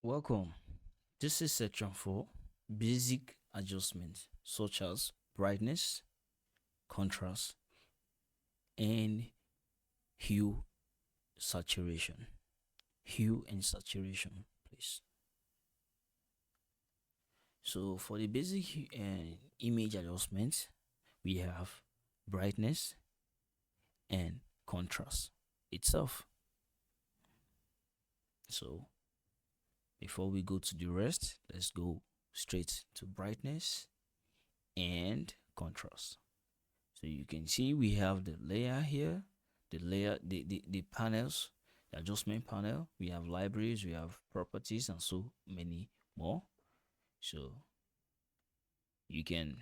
Welcome. This is section 4, basic adjustments such as brightness, contrast, and hue saturation. Hue and saturation, please. So for the basic image adjustments, we have brightness and contrast itself. So before we go to the rest, let's go straight to brightness and contrast. So you can see we have the layer here, the panels, the adjustment panel. We have libraries, we have properties, and so many more. So you can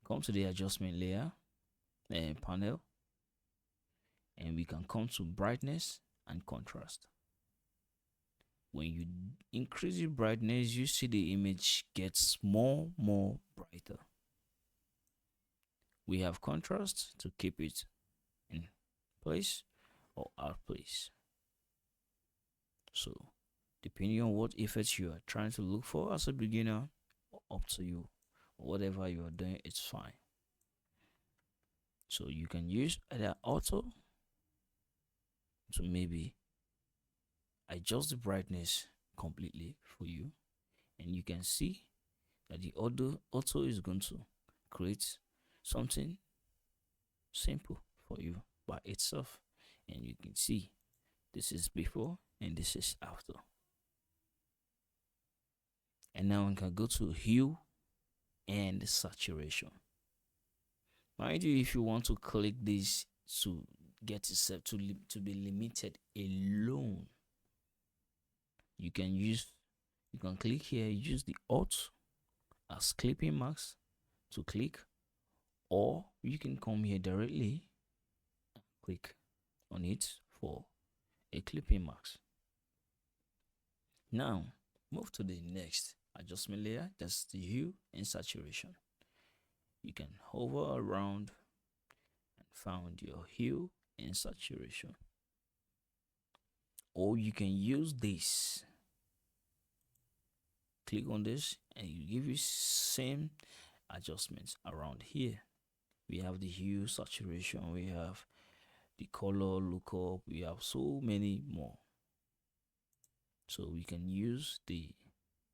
come to the adjustment layer and panel, and we can come to brightness and contrast. When you increase the brightness, you see the image gets more brighter. We have contrast to keep it in place or out place. So depending on what effects you are trying to look for as a beginner, up to you. Whatever you are doing, it's fine. So you can use either auto to maybe adjust the brightness completely for you, and you can see that the auto is going to create something simple for you by itself, and you can see this is before and this is after. And now we can go to hue and saturation. Mind you, if you want to click this to get yourself to be limited alone, you can click here, use the Alt as clipping marks to click, or you can come here directly and click on it for a clipping marks. Now move to the next adjustment layer, that's the hue and saturation. You can hover around and find your hue and saturation, or you can use this. Click on this and you give you same adjustments around here. We have the hue, saturation, we have the color lookup, we have so many more. So we can use the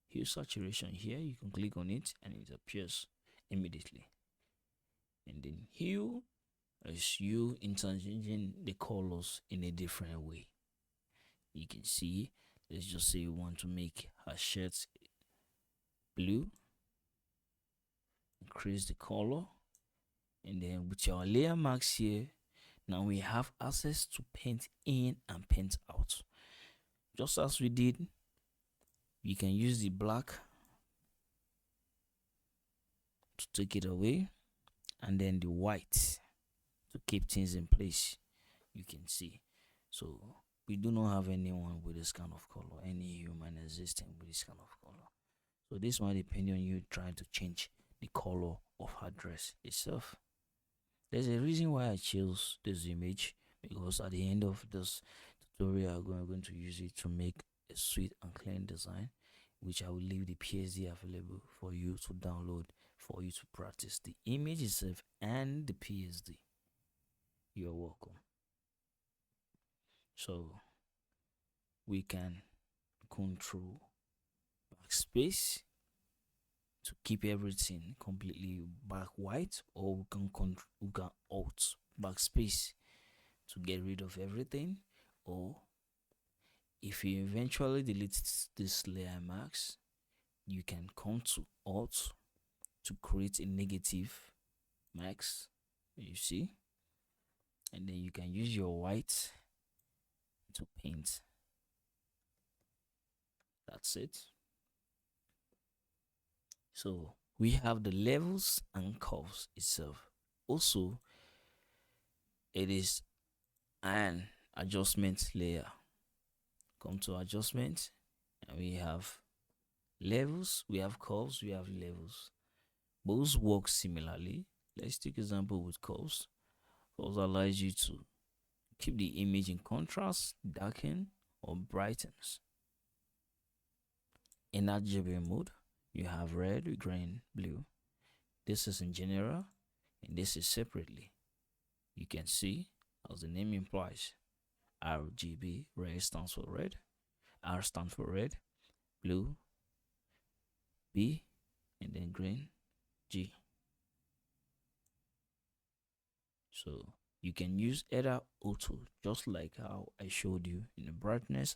hue saturation here. You can click on it and it appears immediately. And then hue is you interchanging the colors in a different way. You can see, let's just say you want to make her shirt blue, increase the color, and then with your layer marks here, now we have access to paint in and paint out. Just as we did, you can use the black to take it away, and then the white to keep things in place. You can see. So we do not have anyone with this kind of color, any human existing with this kind of color. So this might depend on you trying to change the color of her dress itself. There's a reason why I chose this image, because at the end of this tutorial I'm going to use it to make a sweet and clean design, which I will leave the PSD available for you to download, for you to practice the image itself and the PSD. You're welcome. So we can control backspace to keep everything completely back white, or we can alt backspace to get rid of everything, or if you eventually delete this layer marks, you can come to alt to create a negative max, you see, and then you can use your white to paint. That's it. So we have the levels and curves itself. Also, it is an adjustment layer. Come to adjustment, and we have levels, we have curves, we have levels. Both work similarly. Let's take example with curves. Curves allows you to keep the image in contrast, darken, or brightens. In RGB mode, you have red, green, blue. This is in general, and this is separately. You can see, as the name implies, RGB, red stands for red, R stands for red, blue, B, and then green, G. So you can use either auto, just like how I showed you in the brightness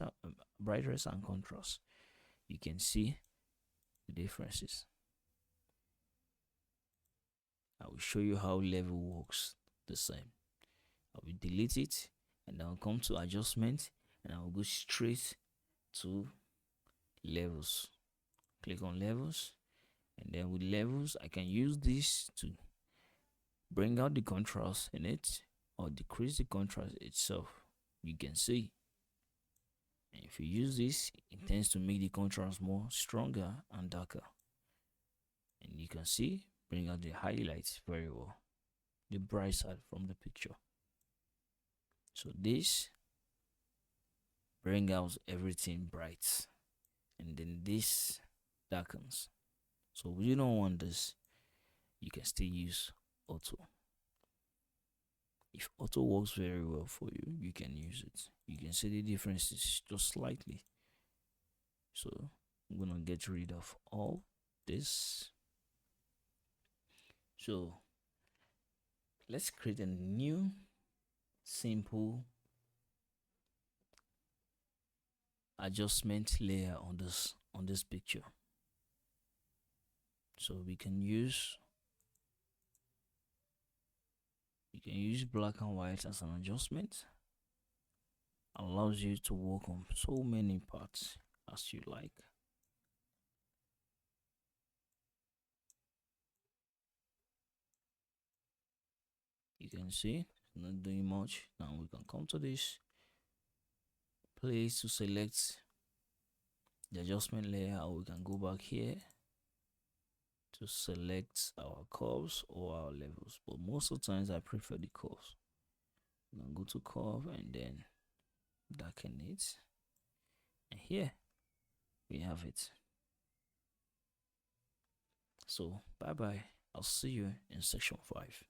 and contrast. You can see the differences. I will show you how level works the same. I will delete it, and I'll come to adjustment, and I'll go straight to levels. Click on levels, and then with levels I can use this to bring out the contrast in it or decrease the contrast itself. You can see, and if you use this, it tends to make the contrast more stronger and darker, and you can see, bring out the highlights very well, the bright side from the picture. So this bring out everything bright, and then this darkens. So you don't want this, you can still use auto. If auto works very well for you, you can use it. You can see the differences just slightly. So I'm gonna get rid of all this. So let's create a new simple adjustment layer on this picture. So we can use black and white as an adjustment. Allows you to work on so many parts as you like. You can see not doing much. Now we can come to this place to select the adjustment layer, or we can go back here to select our curves or our levels, but most of the times I prefer the curves. We can go to curve and then darken it, and here we have it. So bye bye, I'll see you in section 5.